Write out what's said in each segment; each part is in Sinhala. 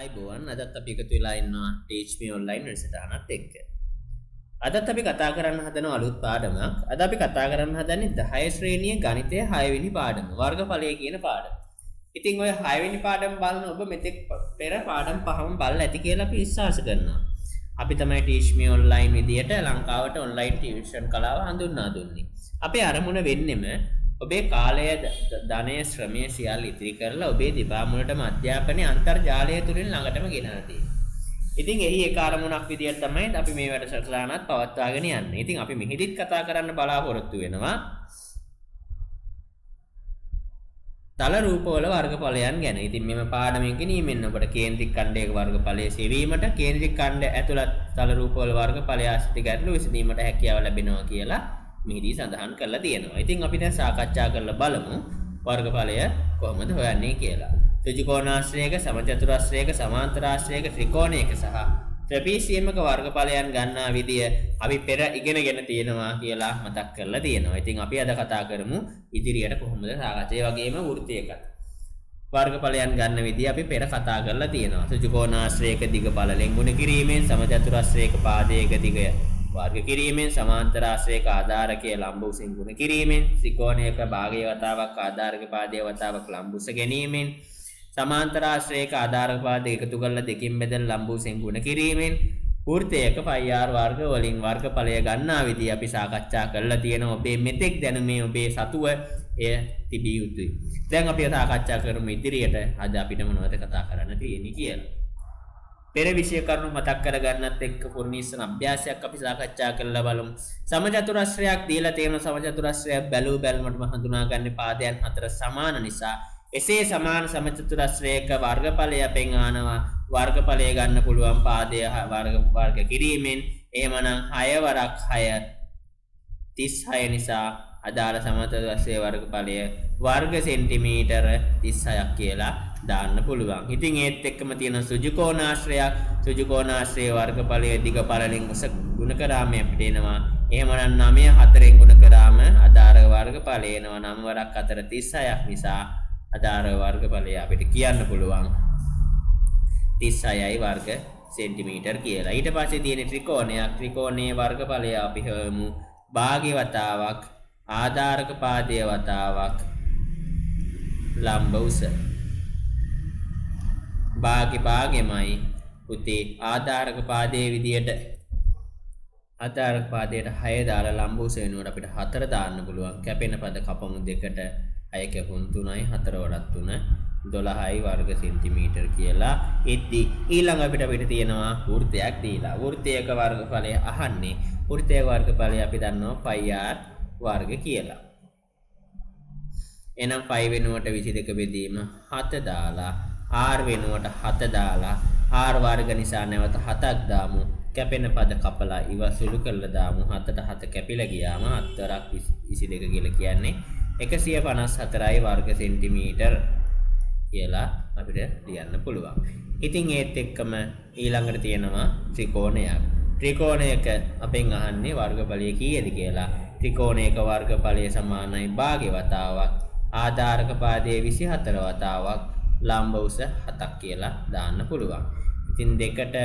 ආයිබෝවන් අදත් අපි එකතු වෙලා ඉන්නවා Teach Me Online වැඩසටහනත් එක්ක. අදත් අපි කතා කරන්න හදන අලුත් පාඩමක්. අද අපි කතා කරන්න හදන්නේ 10 ශ්‍රේණියේ ගණිතයේ 6 වෙනි පාඩම. වර්ගඵලය කියන පාඩම. ඉතින් ඔය 6 වෙනි පාඩම බලන ඔබ මෙතෙක් පෙර පාඩම් පහම බලලා ඇති කියලා අපි විශ්වාස කරනවා. අපි තමයි Teach Me Online විදියට ලංකාවට online tuition කලාව හඳුන්වා දුන්නේ. අපේ අරමුණ වෙන්නෙම ඔබේ කාලය ධනය ශ්‍රමය සියල්ල ඉතිරි කරලා ඔබේ දිබා මුලටම අධ්‍යාපනයේ අන්තර්ජාලය තුලින් ළඟටම ගෙනලා තියෙනවා. ඉතින් එහි එක අරමුණක් විදියට තමයි අපි මේ වැඩසටහනත් පවත්වාගෙන යන්නේ. ඉතින් අපි මෙහිදීත් කතා කරන්න බලාපොරොත්තු වෙනවා තල රූපවල වර්ගඵලයන් ගැන. ඉතින් මෙම පාඩමෙන් ගෙනීමෙන් ඔබට කේන්ද්‍රික ඛණ්ඩයක වර්ගඵලය සෙවීමට කේන්ද්‍රික ඛණ්ඩ ඇතුළත් තල රූපවල වර්ගඵලය ආශ්‍රිත ගැටලු විසඳීමට හැකියාව ලැබෙනවා කියලා මෙහිදී සඳහන් කරලා තියෙනවා. ඉතින් අපි දැන් සාකච්ඡා කරලා බලමු වර්ගඵලය කොහොමද හොයන්නේ කියලා. ත්‍රිකෝණාශ්‍රයක, සමචතුරාශ්‍රයක, සමාන්තරාශ්‍රයක, ත්‍රිකෝණයක සහ ත්‍රපීසියමක වර්ගඵලයන් ගන්නා විදිය අපි පෙර ඉගෙනගෙන තියෙනවා කියලා මතක් කරලා තියෙනවා. ඉතින් අපි අද කතා කරමු ඉදිරියට කොහොමද සාකච්ඡා. ඒ වගේම වෘත්තයකට වර්ගඵලයන් ගන්න විදිය අපි පෙර කතා කරලා තියෙනවා. ත්‍රිකෝණාශ්‍රයක දිග පළලෙන් ගුණ කිරීමෙන්, සමචතුරාශ්‍රයක පාදයක දිග වර්ග කිරීමෙන්, සමාන්තරාශ්‍රයක ආධාරකයේ ලම්බ උසින් ගුණ කිරීමෙන්, ත්‍රිකෝණයක භාගයේ වතාවක් ආධාරක පාදයේ වතාවක් ලම්බ උස ගැනීමෙන්, සමාන්තරාශ්‍රයක ආධාරක පාද එකතු කරලා දෙකින් බෙදලා ලම්බ උසින් ගුණ කිරීමෙන්, වෘත්තයක πr වර්ග වලින් වර්ගඵලය ගන්නා විදිය අපි සාකච්ඡා කරලා තියෙනවා. ඔබේ මෙතෙක් දැනුමේ ඔබේ සතුව එය තිබිය යුතුයි. දැන් අපි සාකච්ඡා කරමු ඉදිරියට අද අපිට මොනවද කතා කරන්න තියෙන්නේ කියලා. පෙර විෂය කරුණු මතක් කරගන්නත් එක්ක පුර්ණීසන අභ්‍යාසයක් අපි සාකච්ඡා කරලා බලමු. සමචතුරාශ්‍රයක් දීලා තියෙන සමචතුරාශ්‍රයක් බැලූ බැලමටම හඳුනා ගන්න පාදයන් හතර සමාන නිසා එසේ සමාන සමචතුරාශ්‍රයක වර්ගඵලය පෙන්වනවා. වර්ගඵලය ගන්න පුළුවන් පාදය වර්ග කිරීමෙන්. එහෙමනම් 6 වරක් 6 36 නිසා අදාළ සමචතුරාශ්‍රයේ වර්ගඵලය වර්ග සෙන්ටිමීටර 36ක් කියලා දාන්න පුළුවන්. ඉතින් ඒත් එක්කම තියෙන සුජුකෝණාශ්‍රයක්. සුජුකෝණාශ්‍රයේ වර්ගඵලය දිග පළලෙන් උස ගුණ කරාම අපිට එනවා. එහෙමනම් 9 4ෙන් ගුණ කරාම අදාළ වර්ගඵලය එනවා. 9 වරක් 4 36ක් නිසා අදාළ වර්ගඵලය අපිට කියන්න පුළුවන් 36යි වර්ග සෙන්ටිමීටර් කියලා. ඊට පස්සේ තියෙන ත්‍රිකෝණයක්. ත්‍රිකෝණයේ වර්ගඵලය අපි හොයමු. භාගයේ වතාවක් ආධාරක පාදයේ වතාවක් ලම්බ උස. භාගෙමයි පුතේ ආධාරක පාදයේ විදියට ආධාරක පාදයට 6 දාලා ලම්බ උස වෙනුවට අපිට 4 දාන්න පුළුවන්. කැපෙන පද කපමු දෙකට 6 කැපුම් 3යි 4 වඩත් 3 12යි වර්ග සෙන්ටිමීටර් කියලා. ඉතින් ඊළඟ අපිට තියෙනවා වෘත්තයක් දීලා. වෘත්තයක වර්ගඵලය අහන්නේ. වෘත්තයක වර්ගඵලය අපි දන්නවා πr වර්ග කියලා. එහෙනම් 5 වෙනුවට 22 බෙදීම 7 දාලා r වෙනුවට 7 දාලා r වර්ග නිසා නැවත 7ක් දාමු. කැපෙන පද කපලා ඉවසුළු කරලා දාමු. 7ට 7 කැපිලා ගියාම 7ක් 22 කියලා කියන්නේ 154යි වර්ග සෙන්ටිමීටර් කියලා අපිට ලියන්න පුළුවන්. ඉතින් ඒත් එක්කම ඊළඟට තියෙනවා ත්‍රිකෝණයක්. ත්‍රිකෝණයක අපෙන් අහන්නේ වර්ගඵලය කීයද කියලා. ත්‍රිකෝණයක වර්ගඵලය සමානයි භාගයේ වතාවක් ආධාරක පාදයේ 24 වතාවක් ලම්බ උස 7ක් කියලා දාන්න පුළුවන්. ඉතින් දෙකට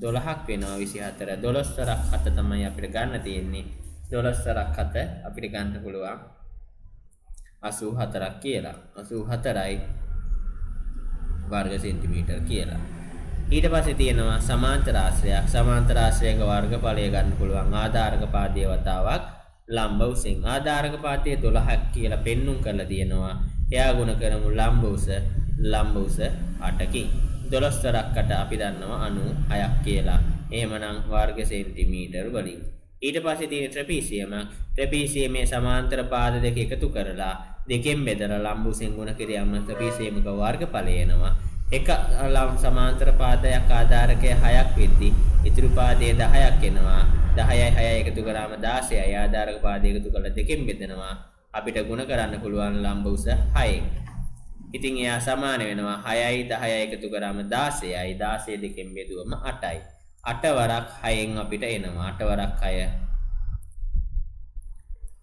12ක් වෙනවා 24. 12 තරක් 7 තමයි අපිට ගන්න තියෙන්නේ. 12 තරක් 7 අපිට ගන්න පුළුවන් 84ක් කියලා. 84යි වර්ග සෙන්ටිමීටර් කියලා. ඊට පස්සේ තියෙනවා සමාන්තරාශ්‍රයක්. සමාන්තරාශ්‍රයක වර්ගඵලය ගන්න පුළුවන් ආධාරක පාදයේ වතාවක් ලම්බ උසෙන්. ආධාරක පාදයේ 12ක් කියලා පෙන්눔 කරලා තියෙනවා. එයා ගුණ කරමු ලම්බ උස 8කින්. 12 තරක්කට අපි දන්නවා 96ක් කියලා. එහෙමනම් වර්ග සෙන්ටිමීටර් වලින්. ඊට පස්සේ තියෙන ත්‍රපීසියම. ත්‍රපීසියමේ සමාන්තර පාද දෙක එකතු කරලා දෙකෙන් බෙදලා ලම්බ උසෙන් ගුණ කිරීම ත්‍රපීසියමක වර්ගඵලය එනවා. එක සමාන්තර පාදයක් ආධාරකය 6ක් වෙද්දී ඉතුරු පාදයේ 10ක් එනවා. 10යි 6යි එකතු කරාම 16යි ආධාරක පාදය එකතු කරලා දෙකෙන් බෙදනවා. අපිට ගුණ කරන්න පුළුවන් ලම්බ උස 6යි. ඉතින් එයා සමාන වෙනවා 6යි 10යි එකතු කරාම 16යි 16 දෙකෙන් බෙදුවම 8යි. 8 වරක් 6න් අපිට එනවා. 8 වරක් 6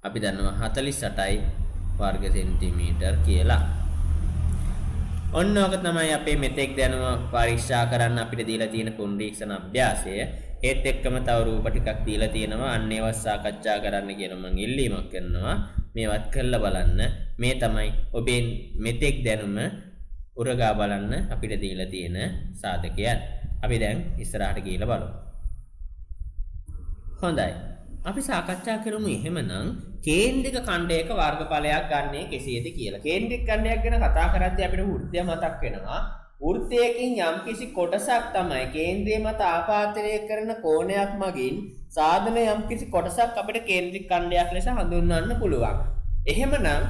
අපි දන්නවා 48යි වර්ග සෙන්ටිමීටර් කියලා. ඔන්න ඔක තමයි අපේ මෙතෙක් දැනුම පරීක්ෂා කරන්න අපිට දීලා තියෙන පුනරීක්ෂණ අභ්‍යාසය. ඒත් එක්කම තව රූප ටිකක් දීලා තියෙනවා. අන්න ඒවා සාකච්ඡා කරන්න කියලා මම ඉල්ලීමක් කරනවා. මේවත් කරලා බලන්න. මේ තමයි ඔබේ මෙතෙක් දැනුම උරගා බලන්න අපිට දීලා තියෙන සාධකයන්. අපි දැන් ඉස්සරහට ගිහිල්ලා බලමු. හොඳයි. අපි සාකච්ඡා කරමු එහෙමනම් කේන්ද්‍රික ඛණ්ඩයක වර්ගඵලයක් ගන්නේ කෙසේද කියලා. කේන්ද්‍රික ඛණ්ඩයක් ගැන කතා කරද්දී අපිට වෘත්තය මතක් වෙනවා. වෘත්තයකින් යම්කිසි කොටසක් තමයි කේන්ද්‍රය මත ආපාතනය කරන කෝණයක් මගින් සාධන යම්කිසි කොටසක් අපිට කේන්ද්‍රික ඛණ්ඩයක් ලෙස හඳුන්වන්න පුළුවන්. එහෙමනම්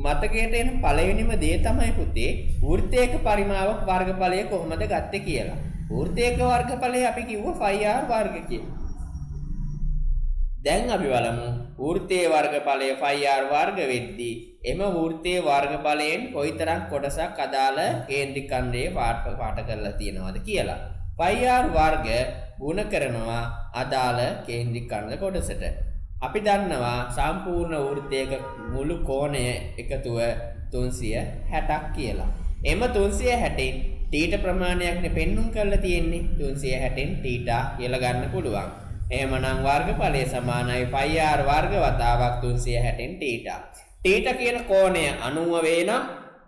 මතකයට එන පළවෙනිම දේ තමයි පුතේ වෘත්තයක පරිමාවක වර්ගඵලය කොහොමද ගත්තේ කියලා. වෘත්තයක වර්ගඵලය අපි කිව්වා 5r වර්ග කියලා. දැන් අපි බලමු වෘත්තයේ වර්ගඵලය 5r වර්ග වෙද්දී එම වෘත්තයේ වර්ගඵලයෙන් කොයිතරම් කොටසක් අදාළ කේන්ද්‍රික ඛණ්ඩයේ පාට කරලා තියෙනවද කියලා. 5r වර්ග ගුණ කරනවා අදාළ කේන්ද්‍රික ඛණ්ඩ කොටසට. අපි දන්නවා සම්පූර්ණ වෘත්තයක මුළු කෝණය එකතුව 360ක් කියලා. එම 360න් θ ප්‍රමාණයක්නේ පෙන්눔 කරලා තියෙන්නේ. 360න් θ කියලා ගන්න පුළුවන්. එහෙමනම් වර්ගඵලය සමානයි 5r වර්ග වතාවක් 360න් θ. θ කියන කෝණය 90 වේ නම්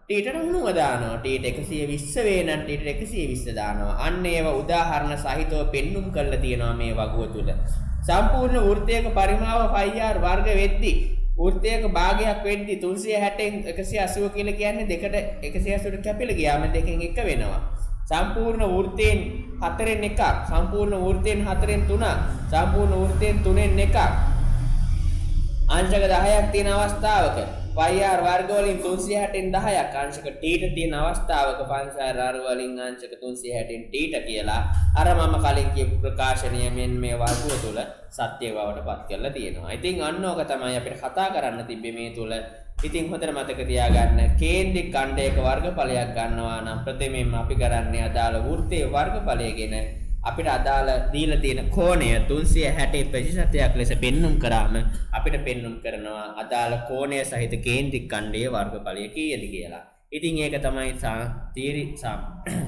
θට 90 දානවා. θට 120 වේ නම් θට 120 දානවා. අන්න ඒව උදාහරණ සහිතව පෙන්눔 කරලා තියෙනවා මේ වගුව තුල. සම්පූර්ණ වෘත්තයක පරිමාව 5r වර්ග වෙද්දී වෘත්තයක භාගයක් වෙද්දී 360න් 180 කියලා කියන්නේ දෙකට 180ට කැපිලා ගියාම දෙකෙන් එක වෙනවා. සම්පූර්ණ වෘත්තයෙන් 4න් එකක්, සම්පූර්ණ වෘත්තයෙන් 4න් 3ක්, සම්පූර්ණ වෘත්තයෙන් 3න් එකක්. අංශක 10ක් තියෙන අවස්ථාවක 5r වර්ග වලින් 360න් 10ක් අංශක θ තියෙන අවස්ථාවක 5r වලින් අංශක 360න් θ කියලා අර මම කලින් කියපු ප්‍රකාශනය මෙන්න මේ වර්ගය තුල සත්‍ය බවට පත් කරලා තියෙනවා. ඉතින් අන්න ඕක තමයි අපිට කතා කරන්න තිබ්බේ මේ තුල. ඉතින් හොඳට මතක තියාගන්න කේන්ද්‍රික ඛණ්ඩයක වර්ගඵලයක් ගන්නවා නම් ප්‍රථමයෙන්ම අපි කරන්නේ අදාළ වෘත්තයේ වර්ගඵලයගෙන අපිට අදාළ දීලා තියෙන කෝණය 360 ප්‍රතිශතයක් ලෙස පෙන්눔 කරාම අපිට පෙන්눔 කරනවා අදාළ කෝණය සහිත කේන්ද්‍රික ඛණ්ඩයේ වර්ගඵලය කීයද කියලා. ඉතින් ඒක තමයි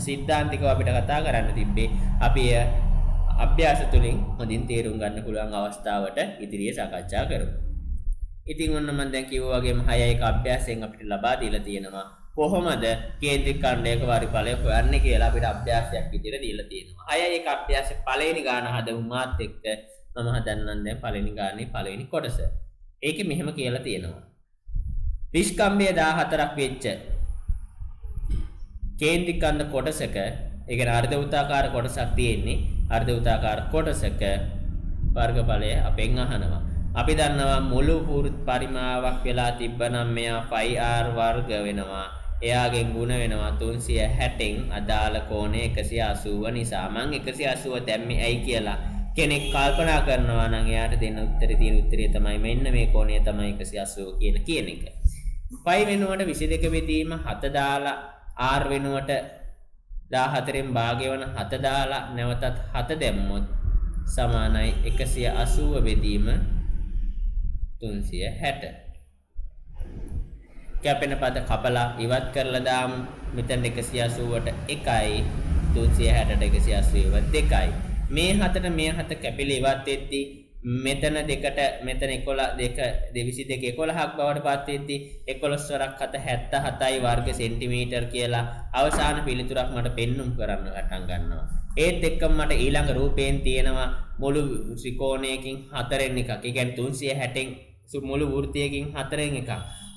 සිද්ධාන්තිකව අපිට කතා කරන්න තිබ්බේ. අපි අභ්‍යාස තුලින් හොඳින් තේරුම් ගන්න පුළුවන් අවස්ථාවට ඉදිරියේ සාකච්ඡා කරමු. ඉතින් ඔන්න මම දැන් කිව්වා වගේම 6 අභ්‍යාසයෙන් අපිට ලබා දීලා තියෙනවා. කොහොමද කේන්ද්‍රික ඛණ්ඩයක වර්ගඵලය හොයන්නේ කියලා අපිට අභ්‍යාසයක් විදිහට දීලා තියෙනවා. 6 අභ්‍යාසයේ පළවෙනි ගාන හදමු මාත් එක්ක. මම හදන්නම් දැන් පළවෙනි ගානේ පළවෙනි කොටස. ඒකේ මෙහෙම කියලා තියෙනවා. විස්කම්භය 14ක් වෙච්ච කේන්ද්‍රික ඛණ්ඩ කොටසක ඒ කියන්නේ අර්ධ වෘත්තාකාර කොටසක් තියෙන්නේ. අර්ධ වෘත්තාකාර කොටසක වර්ගඵලය අපෙන් අහනවා. අපි දන්නවා මුළු පරිමාවක් වෙලා තිබ්බනම් මෙයා 5r වර්ග වෙනවා. එයාගෙන් ගුණ වෙනවා 360න් අදාළ කෝණය 180 නිසා. මම 180 දැම්මේ ඇයි කියලා කෙනෙක් කල්පනා කරනවා නම් එයාට දෙන්න උත්තරේ තමයි මෙන්න මේ කෝණය තමයි 180 කියන එක. 5 වෙනුවට 22 බෙදීම 7 දාලා r වෙනුවට 14න් භාගය වන 7 දාලා නැවතත් 7 දැම්මොත් සමානයි 180 බෙදීම 360. කැපෙන පද කපලා ඉවත් කරලා දාමු. මෙතන 180ට 1යි 360ට 180 2යි. මේ 7ට මේ 7 කැපිලා ඉවත් වෙද්දී මෙතන දෙකට මෙතන 11 2 22 11ක් බවට පත් වෙද්දී 11 වරක් 7 77යි වර්ග සෙන්ටිමීටර් කියලා අවසාන පිළිතුරක් මට පෙන්눔 කරන්න පටන් ගන්නවා. ඒත් එක්කම මට ඊළඟ රූපයෙන් තියෙනවා මුළු ත්‍රිකෝණයකින් 4න් එකක්. ඒ කියන්නේ 360න් මුළු වෘත්තයකින් 4න් එකක්.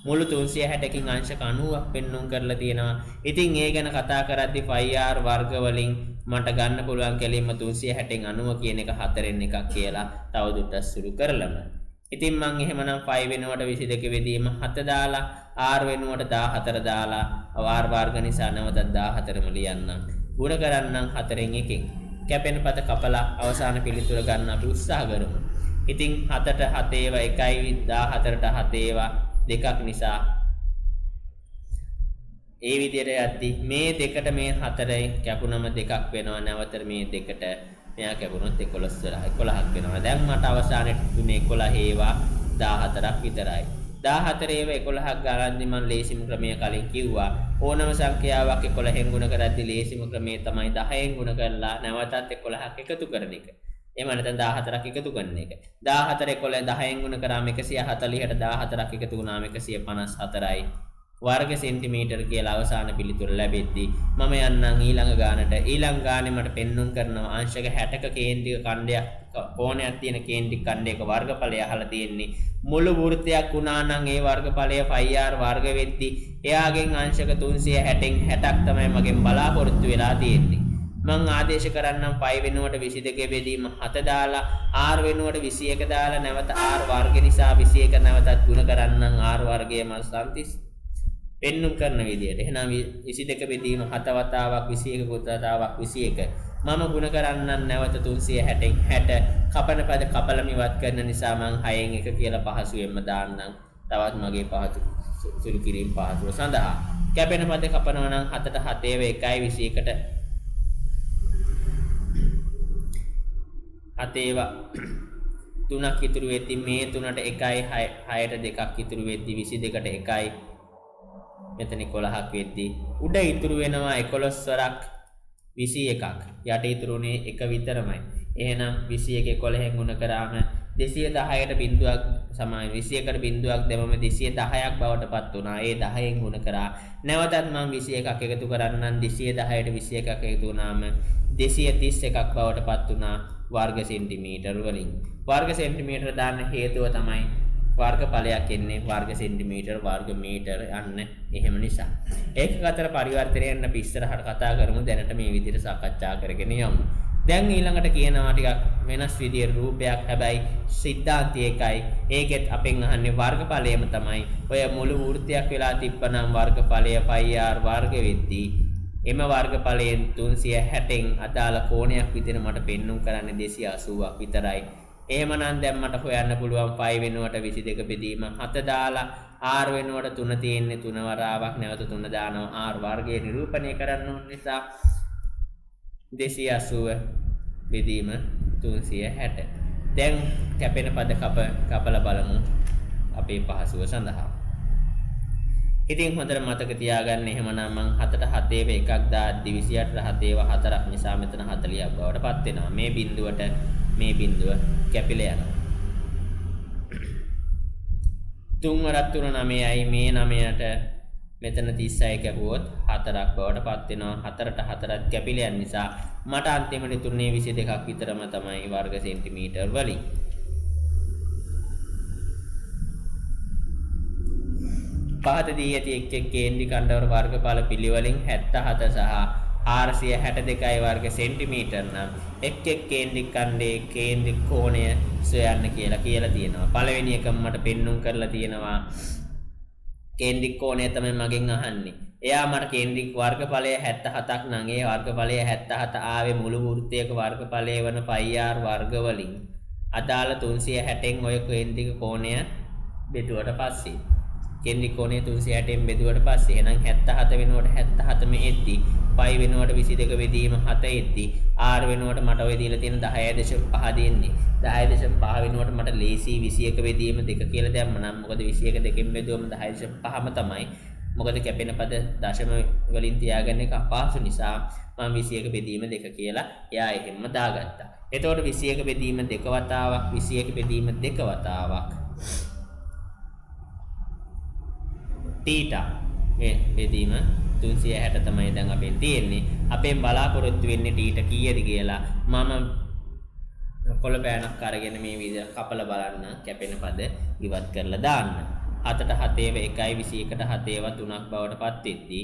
මුළු 360කින් අංශක 90ක් පෙන්눔 කරලා තියෙනවා. ඉතින් ඒ ගැන කතා කරද්දී 5r වර්ග වලින් මට ගන්න පුළුවන් කෙලින්ම 360න් 90 කියන එක 4න් එකක් කියලා තවදුරටත් සුළු කරලම. ඉතින් මම එහෙමනම් 5 වෙනුවට 22 වෙදීම 7 දාලා r වෙනුවට 14 දාලා r වර්ග නිසා නැවතත් 14ම ලියන්නම්. ගුණ කරන්නම් 4න් එකෙන්. කැපෙන පද කපලා අවසාන පිළිතුර ගන්න අපි උත්සාහ කරමු. ඉතින් 7ට 7 ඒවා 1යි 14ට 7 ඒවා 2ක් නිසා ඒ විදිහට යද්දි මේ දෙකට මේ 4යි කැපුණම 2ක් වෙනවා. නැවත මේ දෙකට මෙයා කැපුණොත් 11ක් වෙනවා. දැන් මට අවසානයේ තුනේ 11 ඒවා 14ක් විතරයි. 14 ඒවා 11ක් ගානදී මම ලේසිම ක්‍රමය කලින් කිව්වා. ඕනම සංඛ්‍යාවක් 11න් ගුණ කරද්දී ලේසිම ක්‍රමය තමයි 10න් ගුණ කරලා නැවතත් 11ක් එකතු කරන එක. එහෙම නැත්නම් 14ක් එකතු කරන එක. 14 11 10න් ගුණ කරාම 140ට 14ක් එකතු වුණාම 154යි වර්ග සෙන්ටිමීටර් කියලා අවසාන පිළිතුර ලැබෙද්දී මම යන්නම් ඊළඟ ගානට. ඊළඟ ගානේ මට පෙන්눔 කරනවා අංශක 60ක කේන්ද්‍රික ඛණ්ඩයක් කෝණයක් තියෙන කේන්ද්‍රික ඛණ්ඩයක වර්ගඵලය අහලා තියෙන්නේ. මුළු වෘත්තයක් වුණා නම් ඒ වර්ගඵලය πr වර්ග වෙද්දී එයාගෙන් අංශක 360න් 60ක් තමයි මගෙන් බලාපොරොත්තු වෙලා තියෙන්නේ. මං ආදේශ කරන්නම් π වෙනුවට 22 බෙදීම 7 දාලා r වෙනුවට 21 දාලා නැවත r වර්ග නිසා 21 නැවතත් ගුණ කරන්නම් r වර්ගය මම සම්තිස් පෙන්눔 කරන විදියට. එහෙනම් 22 බෙදීම 7 වතාවක් 21 වතාවක් 21 මම ගුණ කරන්නම් නැවත 360න් 60 කපන පද කපලම ඉවත් කරන නිසා මං 6න් 1 කියලා පහසුවෙන්ම දාන්නම්. තවත් මගේ පහසු සුළු කිරීම පහසුව සඳහා කැපෙන පද කපනවා නම් 7ට 7 1යි 21ට 7 3ක් ඉතුරු වෙද්දි මේ 3ට 1යි 6ට 2ක් ඉතුරු වෙද්දි 22ට 1යි මෙතන 11ක් වෙද්දි උඩ ඉතුරු වෙනවා 11 වරක් 21ක් යට ඉතුරුනේ 1 විතරමයි. එහෙනම් 21 11න් ගුණ කරාම 210ට බිඳුවක් සමාන 21ට බිඳුවක් දෙමම 210ක් බවට පත් වුණා. ඒ 10න් ගුණ කරා. නැවතත් මම 21ක් එකතු කරන්නම් 210ට 21ක් එකතු වුණාම 231ක් බවට පත් වුණා වර්ග සෙන්ටිමීටර වලින්. වර්ග සෙන්ටිමීටර දාන්න හේතුව තමයි වර්ගඵලයක් එන්නේ වර්ග සෙන්ටිමීටර වර්ග මීටර යන්න එහෙම නිසා. ඒකක අතර පරිවර්තනය යන අපි ඉස්සරහට කතා කරමු. දැනට මේ විදිහට සාකච්ඡා කරගෙන යමු. දැන් ඊළඟට කියනවා ටිකක් වෙනස් විදිහේ රූපයක්. හැබැයි සිද්ධාන්තය එකයි. ඒකෙත් අපෙන් අහන්නේ වර්ගඵලයම තමයි. ඔය මුළු වෘත්තයක් වෙලා තිබ්බනම් වර්ගඵලය πr වර්ග වෙද්දී එම වර්ගඵලයෙන් 360න් අදාළ කෝණයක් විදිහට මට පෙන්눔 කරන්නේ 280ක් විතරයි. එහෙමනම් දැන් මට හොයන්න පුළුවන් 5 වෙනුවට 22 බෙදීම 7 දාලා r වෙනුවට 3 තියෙන්නේ 3 වරාවක් නැවත 3 දානවා r වර්ගය නිරූපණය කරන්න ඕන නිසා 280 බෙදීම 360. දැන් කැපෙන පද කපලා බලමු අපේ පහසුව සඳහා. ඉතින් හොඳට මතක තියාගන්න. එහෙමනම් මං 7ට 7 එකක් දාද්දි 28ට 7 4ක් නිසා මෙතන 40ක් බවට පත් වෙනවා. මේ බිඳුවට මේ බිඳුව කැපිලා යනවා. 3 වරක් 3 9යි මේ 9ට මෙතන 36 කැපුවොත් 4ක් බවට පත් වෙනවා. 4ට 4ක් කැපිලා යන නිසා මට අන්තිමට තුනේ 22ක් විතරම තමයි වර්ග සෙන්ටිමීටර් වලින්. පහතදී ඇති එක් කේන්ද්‍රික ඛණ්ඩවල වර්ගඵල පිළිවෙලින් 77 සහ 462යි වර්ග සෙන්ටිමීටර් නම් එක් කේන්ද්‍රික ඛණ්ඩයේ කේන්ද්‍රික කෝණය සොයන්න කියලා තියෙනවා. පළවෙනි එකම මට පෙන්눔 කරලා තියෙනවා. කේන්ද්‍රික කෝණය තමයි මගෙන් අහන්නේ. එයා මට කේන්ද්‍රික වර්ගඵලය 77ක් නම් ඒ වර්ගඵලය 77 ආවේ මුළු වෘත්තයක වර්ගඵලය වන πr වර්ග වලින් අදාළ 360න් ඔය කේන්ද්‍රික කෝණය බෙදුවට පස්සේ කේන්ද්‍රික කෝණය 360න් බෙදුවට පස්සේ එහෙනම් 77 වෙනුවට 77 මේ එද්දි π වෙනුවට 22 බෙදීම 7 එද්දි r වෙනුවට මට ඔය දීලා තියෙන 10.5 දෙන්නේ 10.5 වෙනුවට මට ලේසි 21 බෙදීම 2 කියලා දැම්ම නම් මොකද 21 දෙකෙන් බෙදුවම 10.5ම තමයි. මොකද කැපෙන පද දශම වලින් තියාගන්න එක අපහසු නිසා මම 21 බෙදීම 2 කියලා එයා එහෙම්ම දාගත්තා. එතකොට 21 බෙදීම 2 වතාවක් 21 බෙදීම 2 වතාවක් තීටා මේ බෙදීම 360 තමයි දැන් අපෙන් තියෙන්නේ. අපෙන් බලාපොරොත්තු වෙන්නේ තීටා කීයද කියලා මම කොළ පෑනක් අරගෙන මේ විදිහට කපලා බලන්න කැපෙන පද ඉවත් කරලා දාන්න. 7ට 7 1යි 21ට 7 3ක් බවට පත් වෙද්දී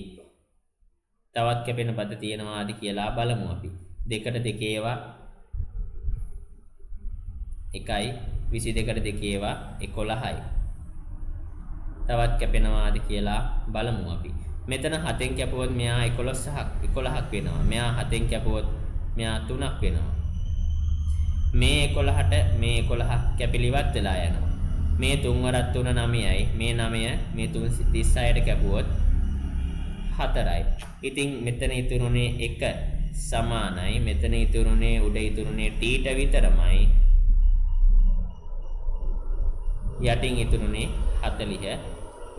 තවත් කැපෙන පද තියෙනවාද කියලා බලමු අපි. 2ට 2 1යි 22ට 2 11යි. තවත් කැපෙනවාද කියලා බලමු අපි. මෙතන 7න් කැපුවොත් මෙයා 11ක් වෙනවා. මෙයා 7න් කැපුවොත් මෙයා 3ක් වෙනවා. මේ 11ට මේ 11 කැපිලිවත් වෙලා යනවා. මේ 3 වරක් 3 9යි. මේ 9 මේ 36ට කැපුවොත් 4යි. ඉතින් මෙතන ඉතුරුනේ 1 සමානයි. මෙතන ඉතුරුනේ උඩ ඉතුරුනේ t විතරමයි. යටින් ඉතුරුනේ 40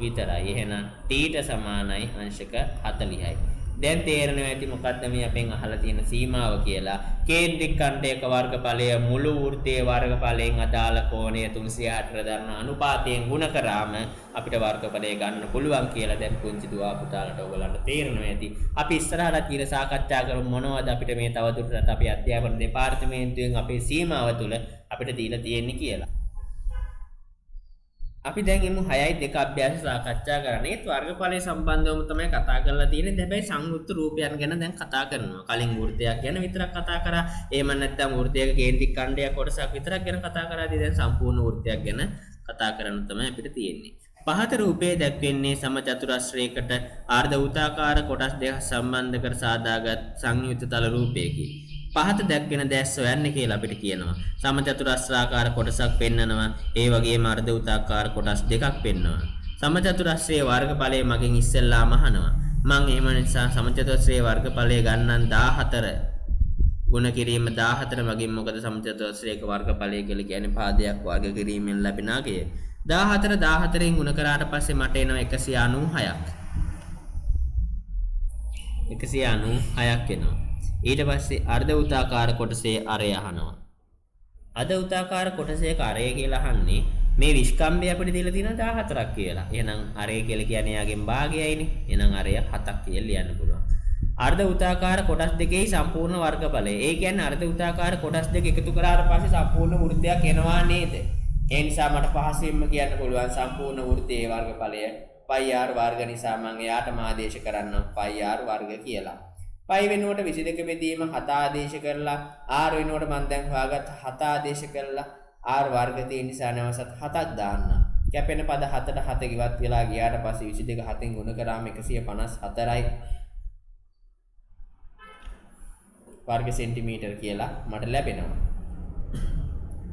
විතරයි. එහෙනම් t ට සමානයි අංශක 40යි. දැන් තේරෙනවා ඇති මොකක්ද මේ අපෙන් අහලා තියෙන සීමාව කියලා. කේන්ද්‍රික ඛණ්ඩයක වර්ගඵලය මුළු වෘත්තයේ වර්ගඵලයෙන් අදාළ කෝණය 360 දරන අනුපාතයෙන් ගුණ කරාම අපිට වර්ගඵලය ගන්න පුළුවන් කියලා දැන් පුංචි දුවා පුතාලට ඔයගලන්ට තේරෙනවා ඇති. අපි ඉස්සරහට ඊට සාකච්ඡා කරමු මොනවද අපිට මේ තවදුරටත් අපේ අධ්‍යාපන දෙපාර්තමේන්තුවෙන් අපේ සීමාව තුළ අපිට දීලා තියෙන්නේ කියලා. අපි දැන් එමු 6.2 අභ්‍යාස සාකච්ඡා කරන්නේ. ඒත් වර්ගඵලය සම්බන්ධවම තමයි කතා කරලා තියෙන්නේ. හැබැයි සංයුක්ත රූපයන් ගැන දැන් කතා කරනවා. කලින් වෘත්තයක් ගැන විතරක් කතා කරා. එහෙම නැත්නම් වෘත්තයක කේන්ද්‍රික ඛණ්ඩයක් කොටසක් විතරක් ගැන කතා කරාදී දැන් සම්පූර්ණ වෘත්තයක් ගැන කතා කරන්න තමයි අපිට තියෙන්නේ. පහත රූපයේ දැක්වෙන්නේ සමචතුරස්‍රයකට ආර්ධ වෘත්තාකාර කොටස් දෙකක් සම්බන්ධ කර සාදාගත් සංයුක්ත තල රූපයකි. පහත දැක්වෙන දැස් හොයන්න කියලා අපිට කියනවා. සමචතුරස්‍රාකාර කොටසක් පෙන්නනවා. ඒ වගේම අර්ධ වෘත්තාකාර කොටස් දෙකක් පෙන්නවා. සමචතුරස්‍රයේ වර්ගඵලය මගෙන් ඉස්සෙල්ලාම අහනවා. මම එහෙම නිසා සමචතුරස්‍රයේ වර්ගඵලය ගන්නන් 14 ගුණ කිරීම 14 මගින් මොකද සමචතුරස්‍රයක වර්ගඵලය කියලා කියන්නේ පාදයක් වර්ග කිරීමෙන් ලැබෙන අගය. 14න් ගුණ කරාට පස්සේ මට එනවා 196ක්. 196ක් එනවා. ඊට පස්සේ අර්ධ වෘත්තාකාර කොටසේ අරය අහනවා. අර්ධ වෘත්තාකාර කොටසේ අරය කියලා අහන්නේ මේ විස්කම්භය අපිට දීලා තියෙන 14ක් කියලා. එහෙනම් අරය කියලා කියන්නේ යාගෙන් භාගයයිනේ. එහෙනම් අරය 7ක් කියලා ලියන්න පුළුවන්. අර්ධ වෘත්තාකාර කොටස් දෙකේ සම්පූර්ණ වර්ගඵලය. ඒ කියන්නේ අර්ධ වෘත්තාකාර කොටස් දෙක එකතු කරාට පස්සේ සම්පූර්ණ වෘත්තයක් එනවා නේද? ඒ නිසා මට පහසුවෙන්ම කියන්න පුළුවන් සම්පූර්ණ වෘත්තයේ වර්ගඵලය πr වර්ග නිසා මම එයාටම ආදේශ කරන්නම් πr වර්ග කියලා. π වෙනුවට 22 බෙදීම 7 ආදේශ කරලා r වෙනුවට මම දැන් හොයාගත්ත 7 ආදේශ කරලා r වර්ග තියෙන නිසා නැවසත් 7ක් දාන්න. කැපෙන පද 7ට 7 ඉවත් වෙලා ගියාට පස්සේ 22 7න් ගුණ කරාම 154යි වර්ග සෙන්ටිමීටර කියලා මට ලැබෙනවා.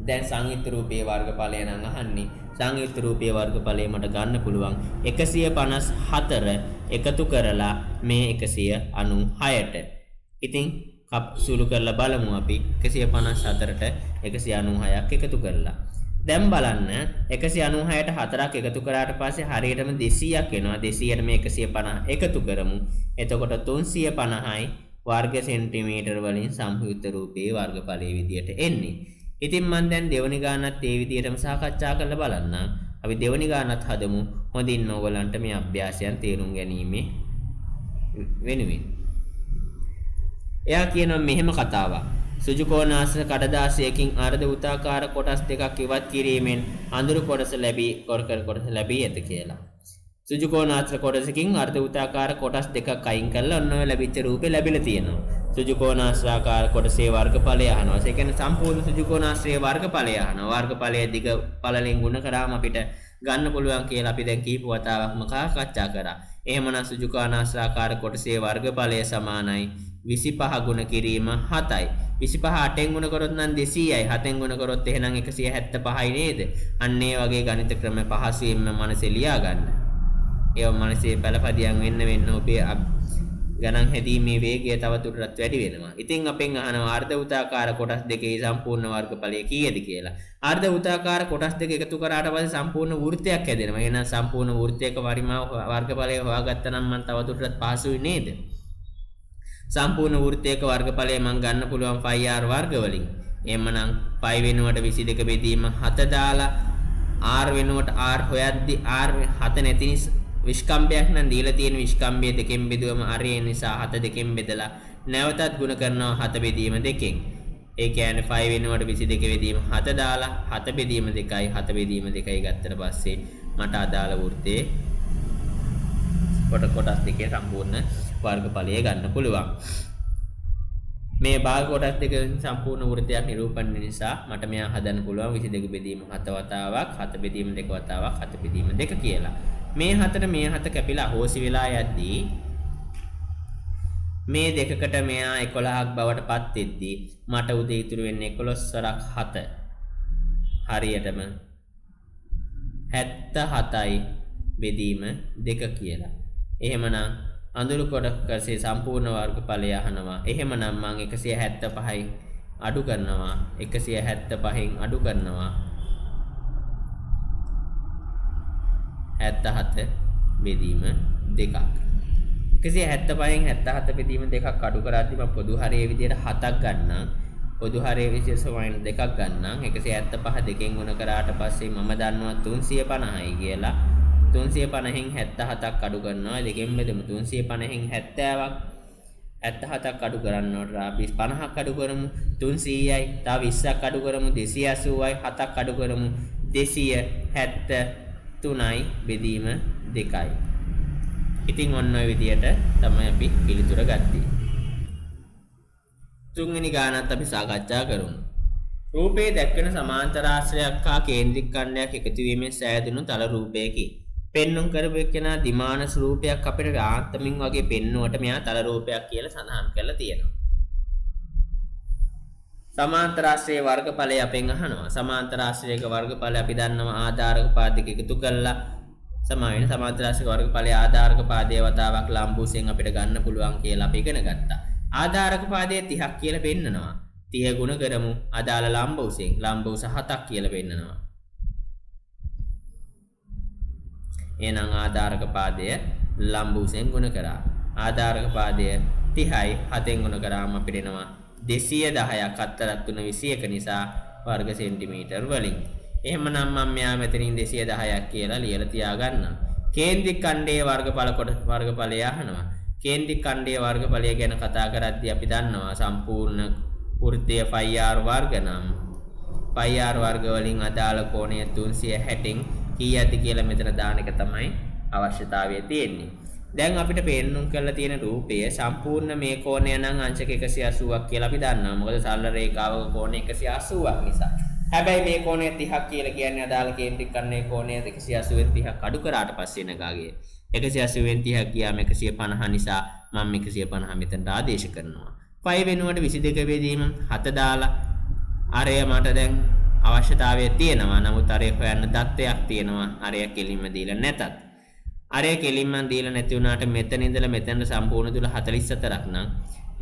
දැන් සංයුක්ත රූපයේ වර්ගඵලය නම් අහන්නේ. සංයුක්ත රූපයේ වර්ගඵලය මට ගන්න පුළුවන් 154 එකතු කරලා මේ 196ට. ඉතින් සුළු කරලා බලමු අපි 154ට 196ක් එකතු කරලා. දැන් බලන්න 196ට 4ක් එකතු කරාට පස්සේ හරියටම 200ක් එනවා. 200ට මේ 150 එකතු කරමු. එතකොට 350යි වර්ග සෙන්ටිමීටර වලින් සංයුක්ත රූපයේ වර්ගඵලයේ විදියට එන්නේ. ඉතින් මම දැන් දෙවනි ගානත් ඒ විදියටම සාකච්ඡා කරලා බලන්නම්. අපි දෙවනි ගානත් හදමු. හොඳින් ඕගලන්ට මේ අභ්‍යාසයන් තේරුම් ගැනීම වෙනුවෙන්. එයා කියනවා මෙහෙම කතාවක්. සුජුකෝණාශ්‍ර කඩදාසියකින් අර්ධ වෘත්තාකාර කොටස් දෙකක් ඉවත් කිරීමෙන් අඳුරු කොටස ලැබී කොරකර කොටස ලැබී ඇත කියලා. සුජුකෝණාශ්‍ර කොටසකින් අර්ධ වෘත්තාකාර කොටස් දෙකක් අයින් කරලා ඔන්න ඔය ලැබිච්ච රූපේ ලැබිලා තියෙනවා. සුජුකෝණාශ්‍රාකාර කොටසේ වර්ගඵලය අහනවා. ඒ කියන්නේ සම්පූර්ණ සුජුකෝණාශ්‍රයේ වර්ගඵලය අහනවා. වර්ගඵලය දිග පළලෙන් ගුණ කරාම අපිට ගන්න පුළුවන් කියලා අපි දැන් කීප වතාවක්ම සාකච්ඡා කරා. එහෙමනම් සුජුකෝණාශ්‍රාකාර කොටසේ වර්ගඵලය සමානයි 25 ගුණ කිරීම 7යි. 25 8ෙන් ගුණ කරොත් නම් 200යි. 7ෙන් ගුණ කරොත් එහෙනම් 175යි නේද? අන්න ඒ වගේ ගණිත ක්‍රම පහසුවෙන්ම මනසේ ලියා ගන්න. ඒව මනසේ පළපදියම් වෙන්න ඔබේ ගණන් හැදීමේ වේගය තවදුරටත් වැඩි වෙනවා. ඉතින් අපෙන් අහනවා අර්ධ වෘත්තාකාර කොටස් දෙකේ සම්පූර්ණ වර්ගඵලය කීයද කියලා. අර්ධ වෘත්තාකාර කොටස් දෙක එකතු කරාට පස්සේ සම්පූර්ණ වෘත්තයක් හැදෙනවා. එහෙනම් සම්පූර්ණ වෘත්තයක වර්ගඵලය හොයාගත්තා නම් මම තවදුරටත් පහසුයි නේද? සම්පූර්ණ වෘත්තයක වර්ගඵලය මම ගන්න පුළුවන් πr වර්ග වලින්. එහෙමනම් π වෙනුවට 22 බෙදීම 7 දාලා r වෙනුවට r හොයද්දි r 7 නැති නිසා විස්කම්භයක් නම් දීලා තියෙන විස්කම්භය දෙකෙන් බෙදුවම අරේ නිසා 7 දෙකෙන් බෙදලා නැවතත් ගුණ කරනවා 7 බෙදීම දෙකෙන්. ඒ කියන්නේ 5 වෙනුවට 22 බෙදීම 7 දාලා 7 බෙදීම 2යි 7 බෙදීම 2යි ගත්තට පස්සේ මට අදාළ වෘත්තයේ කොටස් දෙකේ සම්පූර්ණ වර්ගඵලය ගන්න පුළුවන්. මේ භාග කොටස් දෙකෙන් සම්පූර්ණ වෘත්තයක් නිරූපණය නිසා මට මෙයා හදන්න පුළුවන් 22 බෙදීම 7 වතාවක් 7 බෙදීම 2 වතාවක් 7 බෙදීම 2 කියලා. මේ 7 කැපිලා අහෝසි වෙලා යද්දී මේ දෙකකට මෙයා 11ක් බවට පත් වෙද්දී මට උදේ ඉතුරු වෙන්නේ 11 සරක් 7 හරියටම 77යි බෙදීම 2 කියලා. එහෙමනම් අඳුරු කොටසේ සම්පූර්ණ වර්ගඵලය අහනවා. එහෙමනම් මම 175යි අඩු කරනවා. 175න් අඩු කරනවා 77 බෙදීම 2ක්. 175න් 77 බෙදීම 2ක් අඩු කරද්දී මම පොදු හරයේ විදියට 7ක් ගන්නම්. පොදු හරයේ විශේෂ වයින් 2ක් ගන්නම්. 175 දෙකෙන් ගුණ කරාට පස්සේ මම දන්නවා 350යි කියලා. 350න් 77ක් අඩු කරනවා. දෙකෙන් බෙදමු 350න් 70ක් 77ක් අඩු කරනකොට අපි 50ක් අඩු කරමු 300යි. තව 20ක් අඩු කරමු 280යි. 7ක් අඩු කරමු 273යි බෙදීම 2යි. ඉතින් ඔන්න ඔය විදියට තමයි අපි පිළිතුර ගත්තේ. තුන්වෙනි ගානත් අපි සාකච්ඡා කරමු. රූපයේ දැක්වෙන සමාන්තර ආශ්‍රයක් හා කේන්ද්‍රික ඛණ්ඩයක් එකතු වීමෙන් සෑදුණු තල රූපයකි. පෙන්눔 කරපු එක්කෙනා දිමාන ස්වරූපයක් අපිට ආත්මමින් වගේ පෙන්නුවට මෙයා තල රූපයක් කියලා සඳහන් කරලා තියෙනවා. සමාන්තර ආශ්‍රයේ වර්ගඵලය අපෙන් අහනවා. සමාන්තර ආශ්‍රයක වර්ගඵලය අපි දන්නවා ආධාරක පාදයක එකතු කළා සමාන සමාන්තර ආශ්‍රයක වර්ගඵලය ආධාරක පාදයේ වතාවක් ලම්බුසෙන් අපිට ගන්න පුළුවන් කියලා අපි ඉගෙන ගත්තා. ආධාරක පාදයේ 30ක් කියලා පෙන්නනවා. 30 ගුණ කරමු අදාළ ලම්බුසෙන්. ලම්බුස 7ක් කියලා පෙන්නනවා. එහෙනම් ආධාරක පාදය ලම්බුසෙන් ගුණ කරා. ආධාරක පාදය 30යි 7න් ගුණ කරාම අපිට එනවා 210ක්. 4ක් 3 21 නිසා වර්ග සෙන්ටිමීටර් වලින්. එහෙමනම් මම මෙයා මෙතනින් 210ක් කියලා ලියලා තියාගන්නම්. කේන්ද්‍රික ඛණ්ඩයේ වර්ගඵලය අහනවා. කේන්ද්‍රික ඛණ්ඩයේ වර්ගඵලය ගැන කතා කරද්දී අපි දන්නවා සම්පූර්ණ වෘත්තය πr වර්ග නම් πr වර්ග වලින් අදාළ කෝණය 360න් කීයද කියලා මෙතන දාන එක තමයි අවශ්‍යතාවය තියෙන්නේ. දැන් අපිට පෙන්눔 කරලා තියෙන රූපය සම්පූර්ණ මේ කෝණය නම් අංශක 180ක් කියලා අපි දන්නවා. මොකද සරල රේඛාවක කෝණය 180ක් නිසා. හැබැයි මේ කෝණය 30ක් කියලා කියන්නේ අදාළ කේන්ද්‍රික ඛණ්ඩයේ කෝණය 180න් 30ක් අඩු කරාට පස්සේ නගාගේ 180න් 30ක් ගියාම 150 නිසා මම 150 මෙතනට ආදේශ කරනවා. 5 වෙනුවට 22 බෙදීම 7 දාලා අරය මට දැන් අවශ්‍යතාවය තියෙනවා. නමුත් අරය හොයන්න දත්තයක් තියෙනවා. අරය කෙලින්ම දීලා නැතත්. අරය කෙලින්ම දීලා නැති වුණාට මෙතන ඉඳලා මෙතන සම්පූර්ණ දුර 44ක් නම්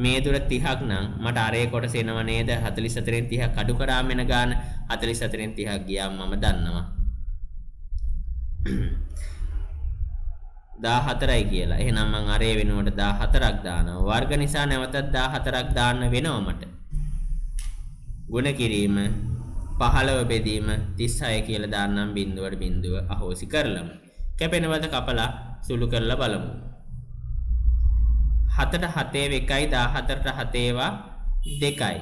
මේ දුර 30ක් නම් මට අරය කොටස එනව නේද? 44න් 30ක් අඩු කරාම එන ගාන 44න් 30ක් ගියාම මම දන්නවා 14යි කියලා. එහෙනම් මං අරය වෙනුවට 14ක් දානවා. වර්ග නිසා නැවතත් 14ක් දාන්න වෙනවා මට. ගුණ කිරීම 15 බෙදීම 36 කියලා දාන්නම් බිඳුවට බිඳුව අහෝසි කරලමු. කැපෙනවද කපලා සුළු කරලා බලමු. 7ට 7 1යි 14ට 7 2යි.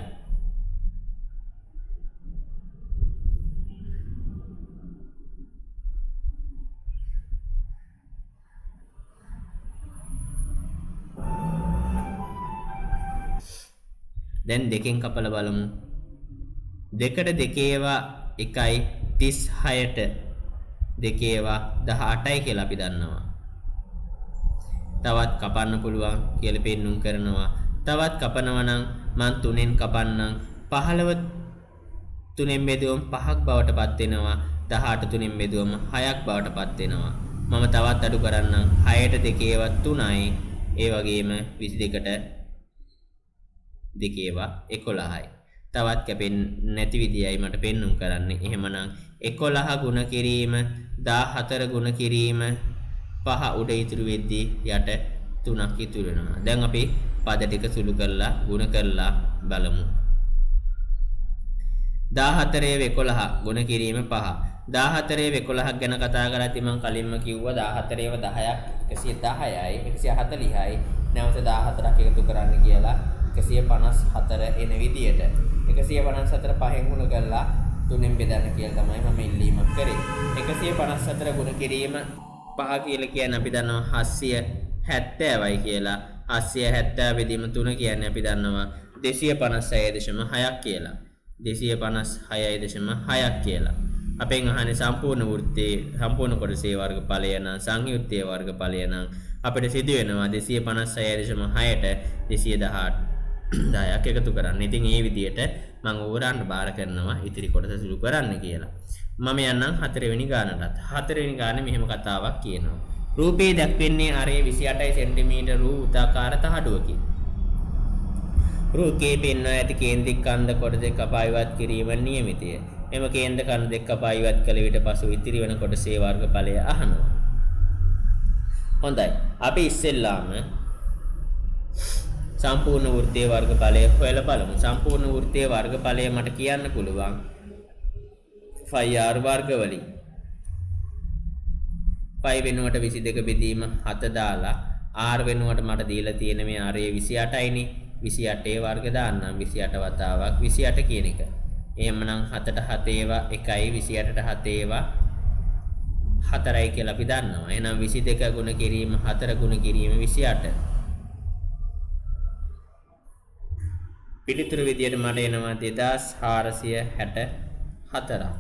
දැන් දෙකෙන් කපලා බලමු. 2ට 2 1යි 36ට 2 18යි කියලා අපි දන්නවා. තවත් කපන්න පුළුවන් කියලා පෙන්눔 කරනවා. තවත් කපනවා නම් මං 3ෙන් කපන්නම්. 15 3ෙන් බෙදුවම 5ක් බවට පත් වෙනවා. 18 3ෙන් බෙදුවම 6ක් බවට පත් වෙනවා. මම තවත් අඩු කරන්නම්. 6ට 2 3යි. ඒ වගේම 22ට 2 11යි. තවත් කැපෙන්නේ නැති විදියයි මට පෙන්눔 කරන්නේ. එහෙමනම් 11 ගුණ කිරීම 14 ගුණ කිරීම 5 උඩ ඉතුරු වෙද්දී යට 3ක් ඉතුරු වෙනවා. දැන් අපි පද ටික සුළු කරලා ගුණ කරලා බලමු. 14 11 ගුණ කිරීම 5. 14 11ක් ගැන කතා කරද්දී මම කලින්ම කිව්වා 14 10ක් 110යි 140යි. නැවත 14ක් එකතු කරන්න කියලා 154 එන විදියට 154 පහෙන් ගුණ කරලා 3ෙන් බෙදන්න කියලා තමයි මම ඉල්ලීමක් කරේ. 154 ගුණ කිරීම 5 කියලා කියන්නේ අපි දන්නවා 770යි කියලා. 770 බෙදීම 3 කියන්නේ අපි දන්නවා 256.6ක් කියලා. 256.6ක් කියලා. අපෙන් අහන්නේ සම්පූර්ණ වෘත්තයේ සම්පූර්ණ කොටසේ වර්ගඵලය නම් සංයුත්තයේ වර්ගඵලය නම් අපිට සිදු වෙනවා 256.6ට 210ක් එකතු කරන්න. ඉතින් මේ විදිහට මම ඕරන්න බාර කරනවා ඉතිරි කොටස සුළු කරන්න කියලා. මම යන්නම් 4 වෙනි ගානටත්. 4 වෙනි ගානේ මෙහෙම කතාවක් කියනවා. රූපේ දැක්වෙන්නේ අරේ 28 සෙන්ටිමීටර වූ වෘත්තාකාර තහඩුවකින්. රූපේ පෙන්වා ඇති කේන්ද්‍රික කන්ද කොට දෙක කපා ඉවත් කිරීම නියමිතය. එම කේන්ද්‍ර කන්ද දෙක කපා ඉවත් කළ විට පසු ඉතිරි වන කොටසේ වර්ගඵලය අහනවා. හොඳයි. අපි ඉස්සෙල්ලාම සම්පූර්ණ වෘත්තීය වර්ගඵලය හොයලා බලමු. සම්පූර්ණ වෘත්තීය වර්ගඵලය මට කියන්න පුළුවන් 5r වර්ග වලින් 5 වෙනුවට 22 බෙදීම 7 දාලා r වෙනුවට මට දීලා තියෙන මේ r 28යිනේ. 28 වර්ග දාන්නම් 28 වතාවක් 28 කියන එක. එහෙමනම් 7ට 7 ඒවා 1යි 28ට 7 ඒවා 4යි කියලා අපි දන්නවා. එහෙනම් 22 ගුණ කිරීම 4 ගුණ කිරීම 28. පිළිතුරු විදියට මට එනවා 2464ක්.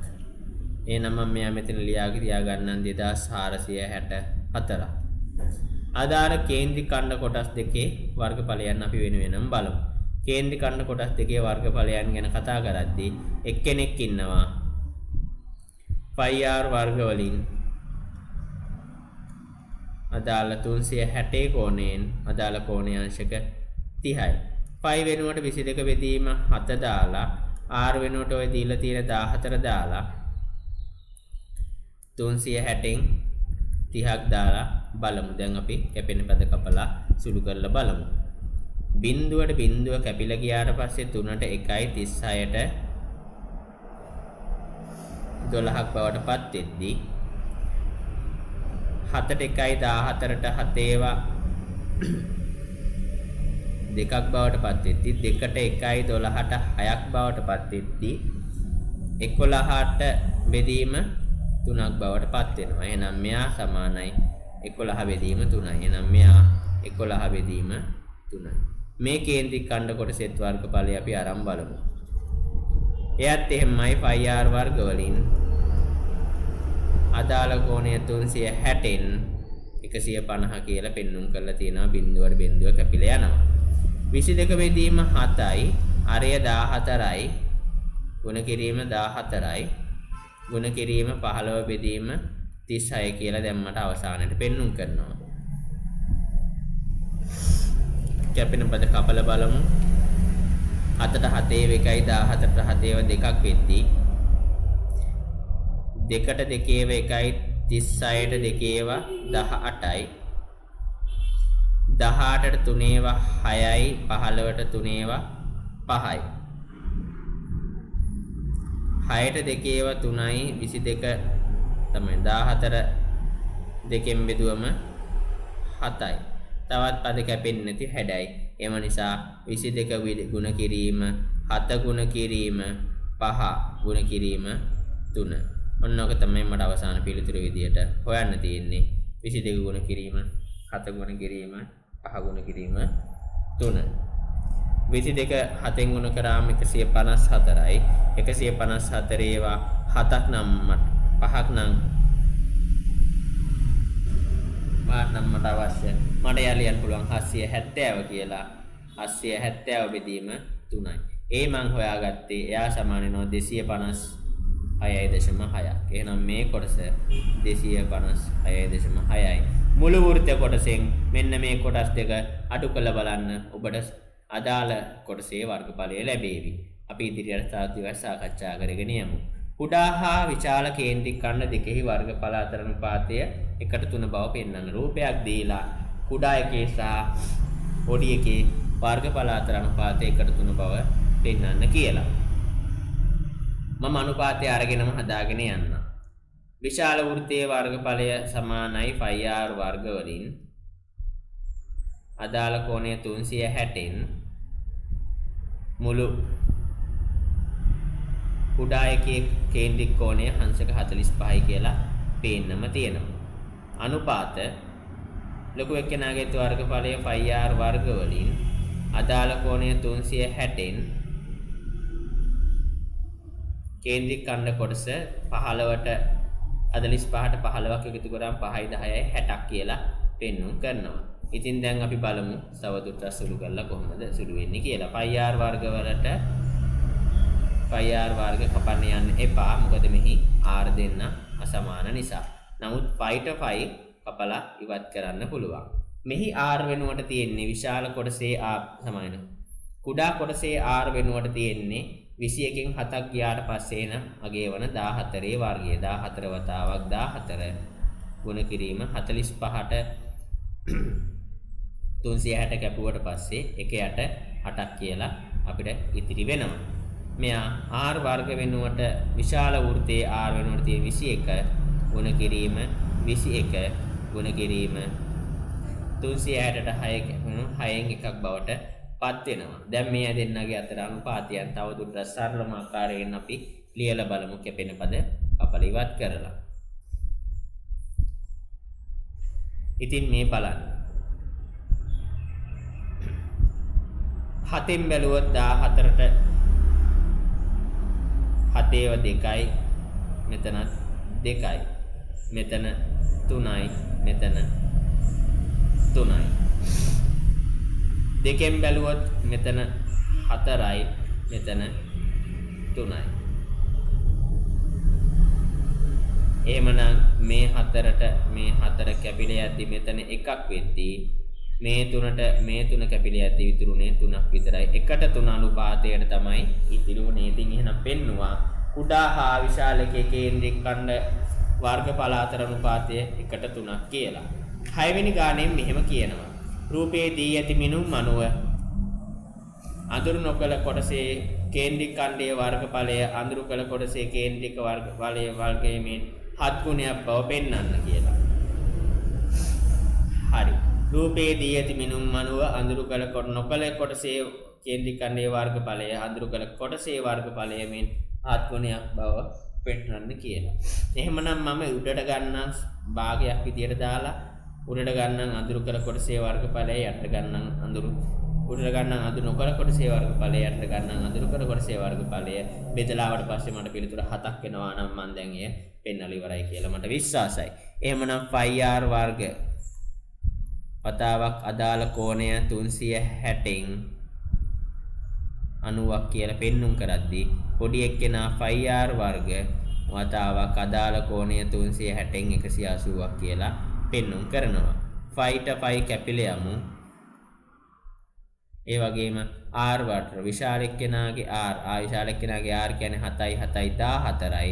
එහෙනම් මම මෙයා මෙතන ලියාගෙන තියාගන්නම් 2464ක්. ආදාර කේන්ද්‍රික ඛණ්ඩ කොටස් දෙකේ වර්ගඵලයන් අපි වෙන වෙනම බලමු. කේන්ද්‍රික ඛණ්ඩ කොටස් දෙකේ වර්ගඵලයන් ගැන කතා කරද්දී එක්කෙනෙක් ඉන්නවා 5r වර්ග වලින් අදාළ 360 කෝණයෙන් අදාළ කෝණය අංශක 30යි. 5 වෙනුවට 22 බෙදීම 7 දාලා r වෙනුවට ඔය දීලා තියෙන 14 දාලා 360න් 30ක් දාලා බලමු. දැන් අපි කැපෙන පද කපලා සුළු කරලා බලමු. බිඳුවට බිඳුව කැපිලා ගියාට පස්සේ 3ට 1යි 36ට 12ක් බවට පත් වෙද්දී 7ට 1යි 14ට 7 ඒවා 2ක් බවට පත් වෙද්දී 2ට 1යි 12ට 6ක් බවට පත් වෙද්දී 11ට බෙදීම 3ක් බවට පත් වෙනවා. එහෙනම් මෙයා සමානයි 11 බෙදීම 3යි. එහෙනම් මෙයා 11 බෙදීම 3යි. මේ කේන්ද්‍රික ඛණ්ඩ කොටසෙත් වර්ගඵලය අපි අරන් බලමු. එයත් එහෙමයි 5r වර්ග වලින් අදාළ කෝණය 360න් 150 කියලා පෙන්눔 කරලා තියෙනවා. බිඳුවට බිඳුව කැපිලා යනවා. 22 බෙදීම 7යි, අරය 14යි, ගුණ කිරීම 14යි, ගුණ කිරීම 15 බෙදීම 36 කියලා දැම්මට අවසානයේ පෙන්눔 කරනවා. කැපෙන පද කපල බලමු. 7ට 7 1යි 14ට 7 ඒවා 2ක් වෙද්දී 2ට 2 ඒවා 1යි 36ට 2 ඒවා 18යි 18ට 3 ඒවා 6යි 15ට 3 ඒවා 5යි 6ට 2 ඒවා 3යි 22 තමයි 14 දෙකෙන් බෙදුවම 7යි. තවත් පද කැපෙන්නේ නැති හැඩයි. එම නිසා 22 ගුණ කිරීම 7 ගුණ කිරීම 5 ගුණ කිරීම 3. ඔන්නෝක තමයි මට අවසාන පිළිතුරු විදියට හොයන්න තියෙන්නේ. 22 ගුණ කිරීම 7 ගුණ කිරීම 5 ගුණ කිරීම 3. 22 7න් ගුණ කරාම 154යි. 154 ඒවා 7ක් නම් 5ක් නම් මානම් මට අවශ්‍ය. මට යාලියන් පුළුවන් 770 කියලා. 770 බෙදීම 3යි. ඒ මං හොයාගත්තේ එයා සමාන වෙනවා 256.6ක්. එහෙනම් මේ කොටස 256.6යි. මුළු වෘත්ත කොටසෙන් මෙන්න මේ කොටස් දෙක අඩු කළ බලන්න ඔබට අදාළ කොටසේ වර්ගඵලය ලැබේවි. අපි ඉදිරියට තවත් සාකච්ඡා කරගෙන යමු. කුඩා හා විශාල කේන්ද්‍රික ඛණ්ඩ දෙකෙහි වර්ගඵල අතර අනුපාතය 1:3 බව පෙන්වන රූපයක් දීලා කුඩා එකේ සහ පොඩි එකේ වර්ගඵල අතර අනුපාතය 1:3 බව පෙන්වන්න කියලා. මම අනුපාතය අරගෙනම හදාගෙන යන්න. විශාල වෘත්තයේ වර්ගඵලය සමානයි 5r වර්ග වලින් අදාළ කෝණය 360න් මුළු කුඩා එකේ කේන්ද්‍රික කෝණය අංශක 45යි කියලා පේන්නම තියෙනවා. අනුපාත ලොකු එක්කෙනාගේ වර්ගඵලය 5r වර්ග වලින් අදාළ කෝණය 360න් කේන්ද්‍රික ඛණ්ඩ කොටස 15ට 45ට 15ක් එකතු කරාම 5යි 10යි 60ක් කියලා පෙන්වුම් කරනවා. ඉතින් දැන් අපි බලමු තවදුරටත් සුළු කරලා කොහොමද සුළු වෙන්නේ කියලා. 5r වර්ග වලට 5r වර්ග කපන්න යන්න එපා. මොකද මෙහි r දෙන්න අසමාන නිසා. නමුත් 5ට 5 කපලා ඉවත් කරන්න පුළුවන්. මෙහි r වෙනුවට තියෙන්නේ විශාල කොටසේ r සමාන. කුඩා කොටසේ r වෙනුවට තියෙන්නේ 21න් 7ක් ගියාට පස්සේ එන අගේ වන 14 වර්ගය. 14 වතාවක් 14 ගුණ කිරීම 45ට 360 කැපුවට පස්සේ 1 8 8ක් කියලා අපිට ඉතිරි වෙනවා. මෙයා r වර්ග වෙනුවට විශාල වෘත්තයේ r වෙනුවට තියෙන 21 ගුණ කිරීම 21 ගුණ කිරීම 360ට 6න් එකක් බවට පත් වෙනවා. දැන් මේ දෙන්නගේ අතර අනුපාතයන් තවදුරටත් සරලම ආකාරයෙන් අපි ලියලා බලමු කැපෙන පද කපල ඉවත් කරලා. ඉතින් මේ බලන්න. 7න් බැලුවොත් 14ට 7ව 2යි මෙතනත් 2යි මෙතන 3යි මෙතන 3යි. 2න් බැලුවොත් මෙතන 4යි මෙතන 3යි. එහෙමනම් මේ 4ට මේ 4 කැපිලා යද්දි මෙතන එකක් වෙද්දී මේ 3ට මේ 3 කැපිලා යද්දි ඉතුරුනේ 3ක් විතරයි. 1ට 3 අනුපාතයට තමයි ඉතිරුනේ. ඉතින් එහෙනම් පෙන්නවා කුඩා හා විශාල එකේ කේන්ද්‍රික ඛණ්ඩ වර්ගඵල අතර අනුපාතය 1ට 3ක් කියලා. 6 වෙනි ගානෙන් මෙහෙම කියනවා. රූපයේ දී ඇති මිනුම් අණුව අඳුරු නොකල කොටසේ කේන්ද්‍රික ඛණ්ඩයේ වර්ගඵලය අඳුරු කළ කොටසේ කේන්ද්‍රික වර්ගඵලයේ වර්ගයෙන් 7 ගුණයක් බව පෙන්වන්න කියලා. හරි. රූපයේ දී ඇති මිනුම් අණුව අඳුරු කළ නොකල කොටසේ කේන්ද්‍රික ඛණ්ඩයේ වර්ගඵලය අඳුරු කළ කොටසේ වර්ගඵලයෙන් 7 ගුණයක් බව පෙන්වන්න කියලා. එහෙමනම් මම උඩට ගන්නම් භාගයක් විදියට දාලා උඩට ගන්නම් අඳුරු කළ කොටසේ වර්ගඵලය යට ගන්නම් අඳුරු උඩට ගන්නම් අඳුරු නොකළ කොටසේ වර්ගඵලය යට ගන්නම් අඳුරු කළ කොටසේ වර්ගඵලය බෙදලාවට පස්සේ මට පිළිතුර 7ක් වෙනවා නම් මම දැන් එය පෙන්නලා ඉවරයි කියලා මට විශ්වාසයි. එහෙමනම් 5r වර්ග වතාවක් අදාළ කෝණය 360න් 90ක් කියලා පෙන්눔 කරද්දී පොඩි එක්කෙනා 5r වර්ග වතාවක් අදාළ කෝණය 360න් 180ක් කියලා පෙන්눔 කරනවා. 5ට 5 කැපිලා යමු. ඒ වගේම r වර්ග විශාල එක්කෙනාගේ r විශාල එක්කෙනාගේ r කියන්නේ 7යි 7යි 14යි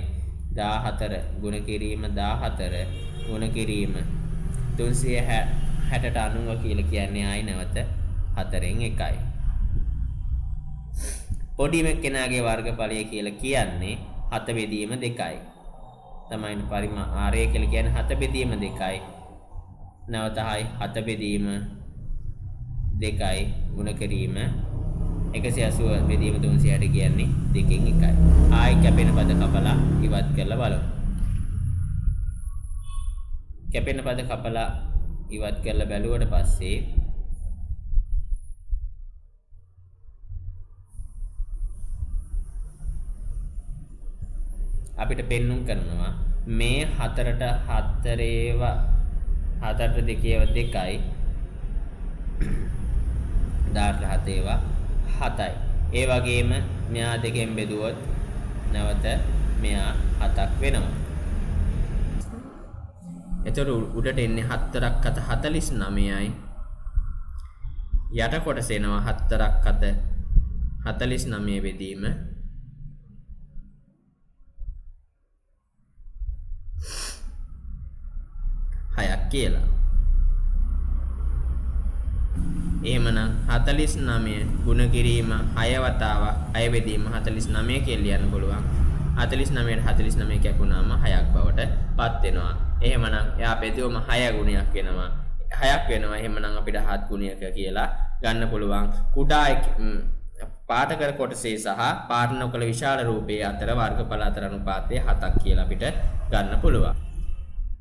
14 ගුණ කිරීම 14 ගුණ කිරීම 360ට 90 කියලා කියන්නේ ආයි නැවත 4න් 1යි. පොඩිම එක්කෙනාගේ වර්ගඵලය කියලා කියන්නේ 7 බෙදීම 2යි. තමයි පරිමාණ r කියලා කියන්නේ 7 බෙදීම 2යි. නැවතයි 7 බෙදීම 2යි ගුණ කිරීම 180 බෙදීම 360 කියන්නේ 2න් 1යි. ආයි කැපෙන පද කපලා ඉවත් කරලා බලමු. කැපෙන පද කපලා ඉවත් කරලා බැලුවට පස්සේ අපිට පෙන්눔 කරනවා මේ 4ට 4ට 2යි 17 7යි. ඒ වගේම මෙයා දෙකෙන් බෙදුවොත් නැවත මෙයා 7ක් වෙනවා. එතකොට උඩට එන්නේ 4ක් 7 49යි. යට කොටස එනවා 4ක් 7 49 බෙදීම 6ක් කියලා. එහෙමනම් 49 ගුණ කිරීම 6 වතාවක් 6 බෙදීම 49 කියලා ලියන්න පුළුවන්. 49ට 49 කැපුණාම 6ක් බවට පත් වෙනවා. එහෙමනම් එයා බෙදුවම 6 ගුණයක් වෙනවා. 6ක් වෙනවා. එහෙමනම් අපිට 7 ගුණයක කියලා ගන්න පුළුවන්. කුඩා පාඨකර කොටසේ සහ පාඨ නොකළ විශාල රූපයේ අතර වර්ගඵල අතර අනුපාතය 7ක් කියලා අපිට ගන්න පුළුවන්.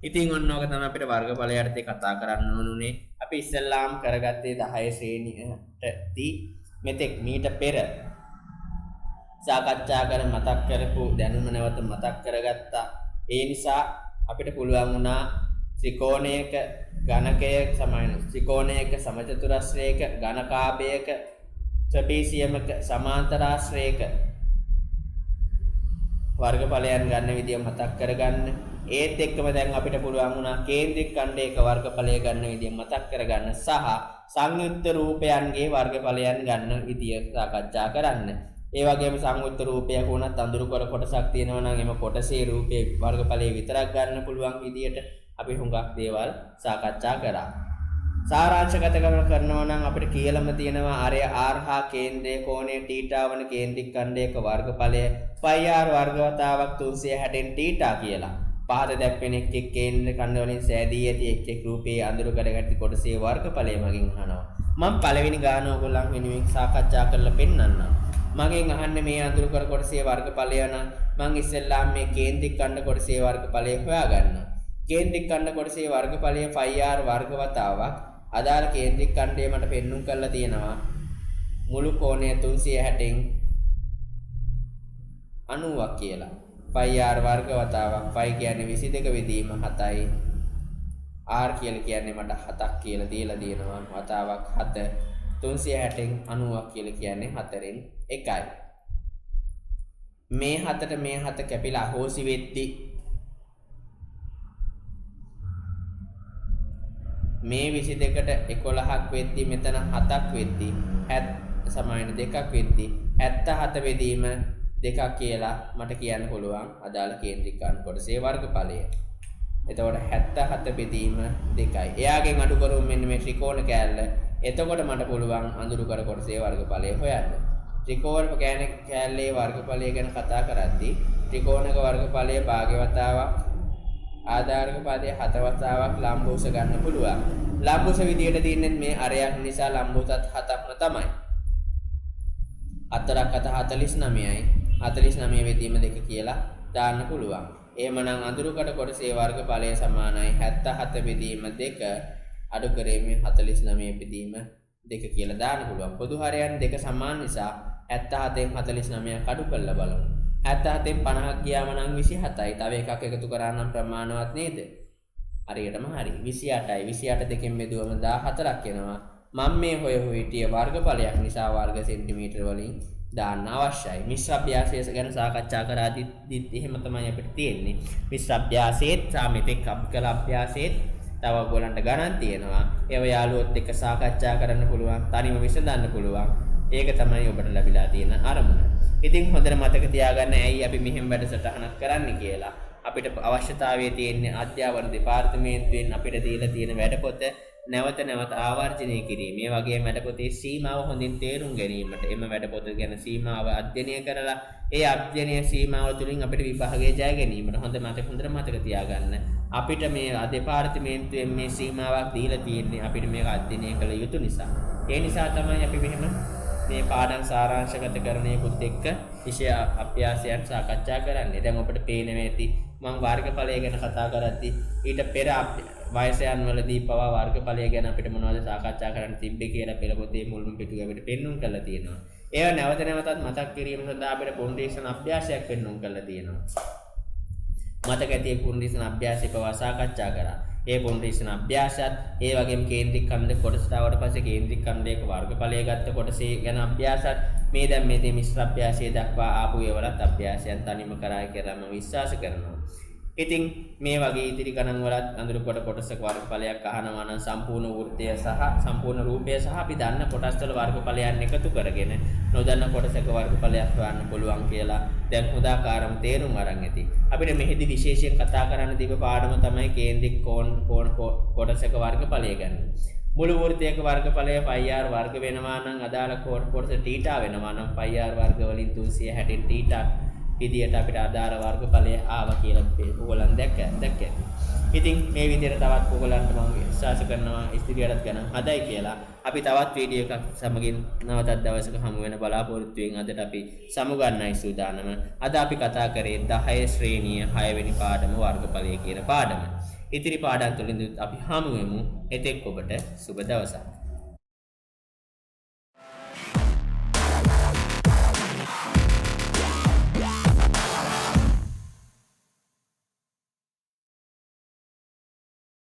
ඉතින් ඔන්න ඔක තමයි අපිට වර්ගඵල යටතේ කතා කරන්න ඕනුනේ. අපි ඉස්සෙල්ලාම කරගත්තේ 10 ශ්‍රේණියටදී මෙතෙක් මීට පෙර සාකච්ඡා කර මතක් කරපු දැනුම නැවත මතක් කරගත්තා. ඒ නිසා අපිට පුළුවන් වුණා ත්‍රිකෝණයක ඝනකයක සමාන ත්‍රිකෝණයක සමචතුරස්‍රයක ඝනකාභයක ත්‍රපීසියමක සමාන්තරාශ්‍රයක වර්ගඵලයන් ගන්න විදිය මතක් කරගන්න. ඒත් එක්කම දැන් අපිට පුළුවන් වුණා කේන්ද්‍රික ඛණ්ඩයක වර්ගඵලය ගන්න විදිය මතක් කරගන්න සහ සංයුක්ත රූපයන්ගේ වර්ගඵලයන් ගන්න විදිය සාකච්ඡා කරන්න. ඒ වගේම සංයුක්ත රූපයක වුණත් අඳුරු කර කොටසක් තියෙනවා නම් එම කොටසේ රූපේ වර්ගඵලය විතරක් ගන්න පුළුවන් විදියට අපි හුඟක් දේවල් සාකච්ඡා කරා. සාරාංශගත කරනවා නම් අපිට කියලම තියෙනවා අරය r හා කේන්ද්‍රයේ කෝණයේ θ වන කේන්ද්‍රික ඛණ්ඩයක වර්ගඵලය πr වර්ග වතාවක් 360න් θ කියලා. පහත දැක්වෙන එක් කේන්ද්‍ර ඛණ්ඩ වලින් සෑදී ඇති එක් රූපයේ අඳුරු කරගැටි කොටසේ වර්ගඵලය මගින් අහනවා. මම පළවෙනි ගාන ඔයගොල්ලන් වෙනුවෙන් සාකච්ඡා කරලා පෙන්නන්නම්. මගෙන් අහන්නේ මේ අඳුරු කර කොටසේ වර්ගඵලය නම් මම ඉස්සෙල්ලාම මේ කේන්ද්‍රික ඛණ්ඩ කොටසේ වර්ගඵලය හොයාගන්නවා. කේන්ද්‍රික ඛණ්ඩ කොටසේ වර්ගඵලය πr වර්ග වතාවක් අදාළ කේන්ද්‍රික ඛණ්ඩය මට පෙන්눔 කරලා තියෙනවා. මුළු කෝණය 360න් 90ක් කියලා. πr වර්ග වතාවක් π කියන්නේ 22 විදීම 7යි. r කියලා කියන්නේ මට 7ක් කියලා දීලා තියෙනවා. වතාවක් 7 360න් 90ක් කියලා කියන්නේ 4න් 1යි. මේ 7ට මේ 7 කැපිලා අහෝසි වෙද්දි මේ 22ට 11ක් වෙද්දි මෙතන 7ක් වෙද්දි 7 සමාන 2ක් වෙද්දි 77 වෙදීම 2ක් කියලා මට කියන්න පුළුවන් අදාළ කේන්ද්‍රික ඛණ්ඩ කොටසේ වර්ගඵලය. එතකොට 77 බෙදීම 2යි. එයාගෙන් අඩු කරුම් මෙන්න මේ ත්‍රිකෝණ කෑල්ල. එතකොට මට පුළුවන් අඳුරු කර කොටසේ වර්ගඵලය හොයන්න. ත්‍රිකෝණ කෑල්ලේ වර්ගඵලය ගැන කතා කරද්දී ත්‍රිකෝණක වර්ගඵලය භාග්‍ය වතාවක් ආධාරක පදයේ 7 වතාවක් ලම්බෝස ගන්න පුළුවන්. ලම්බෝස විදියට තියන්නේ මේ අරයක් නිසා ලම්බෝසත් 7ක්ම තමයි. 4ක් අත 49යි. 49 වෙදීම 2 කියලා දාන්න පුළුවන්. එහෙමනම් අඳුරුකට කොටසේ වර්ගඵලය සමානයි 77 බෙදීම 2 අඩු කරේමේ 49 බෙදීම 2 කියලා දාන්න පුළුවන්. පොදු හරයන් දෙක සමාන නිසා 77න් 49ක් අඩු කරලා බලමු. 77න් 50ක් ගියාම නම් 27යි. තව එකක් එකතු කරා නම් ප්‍රමාණවත් නේද? හරියටම හරි. 28යි. 28 දෙකෙන් බෙදුවම 14ක් එනවා. මම මේ හොය හිටිය වර්ගඵලයක් නිසා වර්ග සෙන්ටිමීටර වලින් දාන්න අවශ්‍යයි. මිශ්‍ර අභ්‍යාසය ගැන සාකච්ඡා කරාදිත් එහෙම තමයි අපිට තියෙන්නේ. මිශ්‍ර අභ්‍යාසයේත් සාමිතික කල අභ්‍යාසයේත් තව ඔයගොල්ලන්ට ගණන් තියෙනවා. ඒව යාළුවොත් එක්ක සාකච්ඡා කරන්න පුළුවන්. තනියම විසඳන්න පුළුවන්. ඒක තමයි ඔබට ලැබිලා තියෙන අරමුණ. ඉතින් හොඳට මතක තියාගන්න ඇයි අපි මෙහෙම වැඩසටහනක් කරන්නේ කියලා. අපිට අවශ්‍යතාවය තියෙන්නේ අධ්‍යාපන දෙපාර්තමේන්තුවෙන් අපිට දීලා තියෙන වැඩපොත නැවත නැවත ආවර්ජනය කිරීම. මේ වගේ වැඩපොතේ සීමාව හොඳින් තේරුම් ගැනීමට එම වැඩපොත ගැන සීමාව අධ්‍යයනය කරලා ඒ අධ්‍යයනය සීමාව තුළින් අපිට විභාගය ජය ගැනීමට හොඳට මතක තියාගන්න. අපිට මේ දෙපාර්තමේන්තුවෙන් මේ සීමාවක් දීලා තියෙන්නේ අපිට මේක අධ්‍යයනය කළ යුතු නිසා. ඒ නිසා තමයි අපි මෙහෙම මේ පාඩම් සාරාංශගත කරණයකුත් එක්ක විෂය අභ්‍යාසයන් සාකච්ඡා කරන්නේ. දැන් ඔබට පේනවා ඇති මම වර්ගඵලය ගැන කතා කරද්දී ඊට පෙර වයසයන් වලදී පවා වර්ගඵලය ගැන අපිට මොනවද සාකච්ඡා කරන්න තිබ්බේ කියලා පෙළ පොතේ මුල්ම පිටුවේ අපිට පෙන්වුම් කරලා තියෙනවා. ඒව නැවත නැවතත් මතක් කිරීම සඳහා අපිට පොන්ඩේෂන් අභ්‍යාසයක් පෙන්වුම් කරලා තියෙනවා. මතක ඇති පොන්ඩේෂන් අභ්‍යාසය පවා සාකච්ඡා කරා. ඒ පොන්ඩේෂන් අභ්‍යාසයත් ඒ වගේම කේන්ද්‍රික ඛණ්ඩ කොටසට ආවට පස්සේ කේන්ද්‍රික ඛණ්ඩයක වර්ගඵලය ගත්ත කොටසේ ගැන අභ්‍යාසත් මේ දැන් මේ මිශ්‍ර අභ්‍යාසය දක්වා ආපු ඒවලත් අභ්‍යාසයන් තනියම කරා කියලා මම විශ්වාස කරනවා. ඉතින් මේ වගේ ඉදිරි ගණන් වලත් අඳුරු කොට කොටසක වර්ගඵලයක් අහනවා නම් සම්පූර්ණ වෘත්තය සහ සම්පූර්ණ රූපය සහ අපි දන්න කොටස් වල වර්ගඵලයන් එකතු කරගෙන නොදන්න කොටසක වර්ගඵලයක් හොයන්න පුළුවන් කියලා දැන් උදාකාරම තේරුම් අරන් ඇති. අපිට මෙහිදී විශේෂයෙන් කතා කරන්න දීප පාඩම තමයි කේන්ද්‍රික කෝණ කොටසක වර්ගඵලය ගන්න. මුළු වෘත්තයක වර්ගඵලය πr වර්ග වෙනවා නම් අදාළ කොටස θ වෙනවා නම් πr වර්ග වලින් 360න් θ විදියට අපිට ආධාර වර්ගඵලය ආවා කියලා ඔයගොල්ලන් දැක්කා. ඉතින් මේ විදියට තවත් ඔයගොල්ලන්ට මම විශ්වාස කරනවා ඉදිරියටත් ගණන් හදයි කියලා. අපි තවත් වීඩියෝ එකක් සමගින් නැවතත් දවසක හමු වෙන බලාපොරොත්තු වෙන අදට අපි සමුගන්නයි සූදානම. අද අපි කතා කරේ 10 ශ්‍රේණිය 6 වෙනි පාඩම වර්ගඵලය කියන පාඩම. ඉතිරි පාඩම් තුලින් අපි හමු වෙමු. එතෙක් ඔබට සුබ දවසක්.